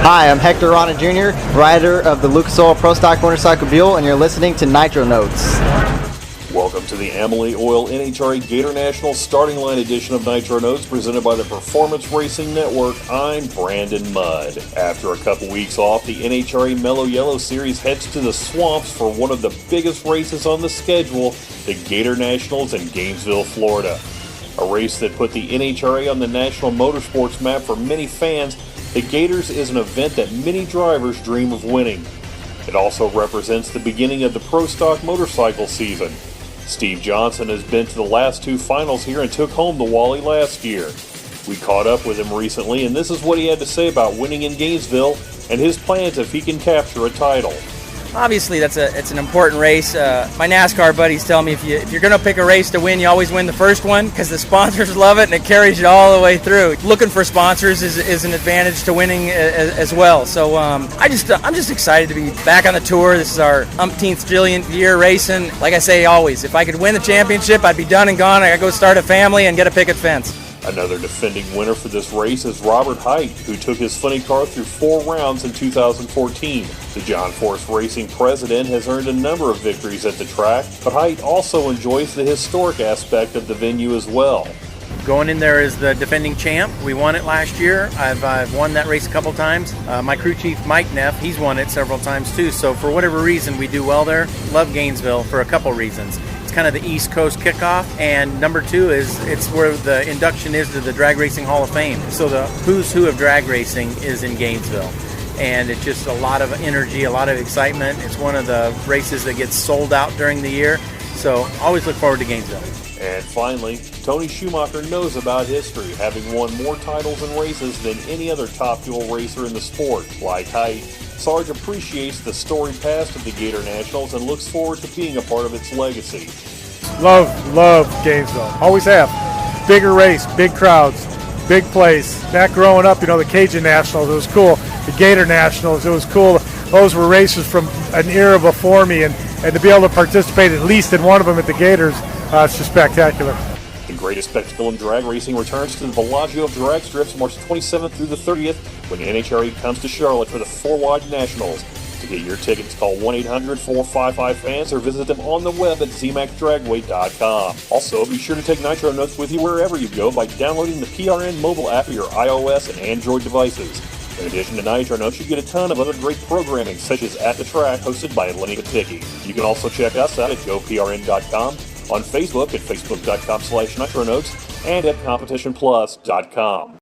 Hi, I'm Hector Ronan Jr., rider of the Lucas Oil Pro Stock Motorcycle Buell, and you're listening to Nitro Notes. Welcome to the Amalie Oil NHRA Gatornationals starting line edition of Nitro Notes presented by the Performance Racing Network. I'm Brandon Mudd. After a couple weeks off, the NHRA Mellow Yellow Series heads to the swamps for one of the biggest races on the schedule, the Gatornationals in Gainesville, Florida. A race that put the NHRA on the national motorsports map for many fans, the Gators is an event that many drivers dream of winning. It also represents the beginning of the Pro Stock motorcycle season. Steve Johnson has been to the last two finals here and took home the Wally last year. We caught up with him recently, and this is what he had to say about winning in Gainesville and his plans if he can capture a title. Obviously, it's an important race. My NASCAR buddies tell me if you're going to pick a race to win, you always win the first one because the sponsors love it and it carries you all the way through. Looking for sponsors is an advantage to winning as well. So I'm just excited to be back on the tour. This is our umpteenth trillion year racing. Like I say always, if I could win the championship, I'd be done and gone. I got to go start a family and get a picket fence. Another defending winner for this race is Robert Hight, who took his funny car through 4 rounds in 2014. The John Force Racing president has earned a number of victories at the track, but Hight also enjoys the historic aspect of the venue as well. Going in there as the defending champ. We won it last year. I've won that race a couple times. My crew chief, Mike Neff, he's won it several times too. So for whatever reason, we do well there. Love Gainesville for a couple reasons. It's kind of the East Coast kickoff, and number 2 is it's where the induction is to the Drag Racing Hall of Fame. So the who's who of drag racing is in Gainesville. And it's just a lot of energy, a lot of excitement. It's one of the races that gets sold out during the year. So always look forward to Gainesville. And finally, Tony Schumacher knows about history, having won more titles and races than any other top fuel racer in the sport. Like Hight, Sarge appreciates the storied past of the Gatornationals and looks forward to being a part of its legacy. Love Gainesville. Always have. Bigger race, big crowds, big place. Back growing up, the Cajun Nationals, it was cool. The Gatornationals, it was cool. Those were races from an era before me, and to be able to participate at least in one of them at the Gators, it's just spectacular. The greatest spectacle in drag racing returns to the Bellagio drag strips March 27th through the 30th when NHRA comes to Charlotte for the 4-Wide Nationals. To get your tickets, call 1-800-455-FANS or visit them on the web at zmaxdragway.com. Also, be sure to take Nitro Notes with you wherever you go by downloading the PRN mobile app for your iOS and Android devices. In addition to Nitro Notes, you get a ton of other great programming, such as At the Track, hosted by Lenny Patiki. You can also check us out at goprn.com, on Facebook at facebook.com/NitroNotes, and at competitionplus.com.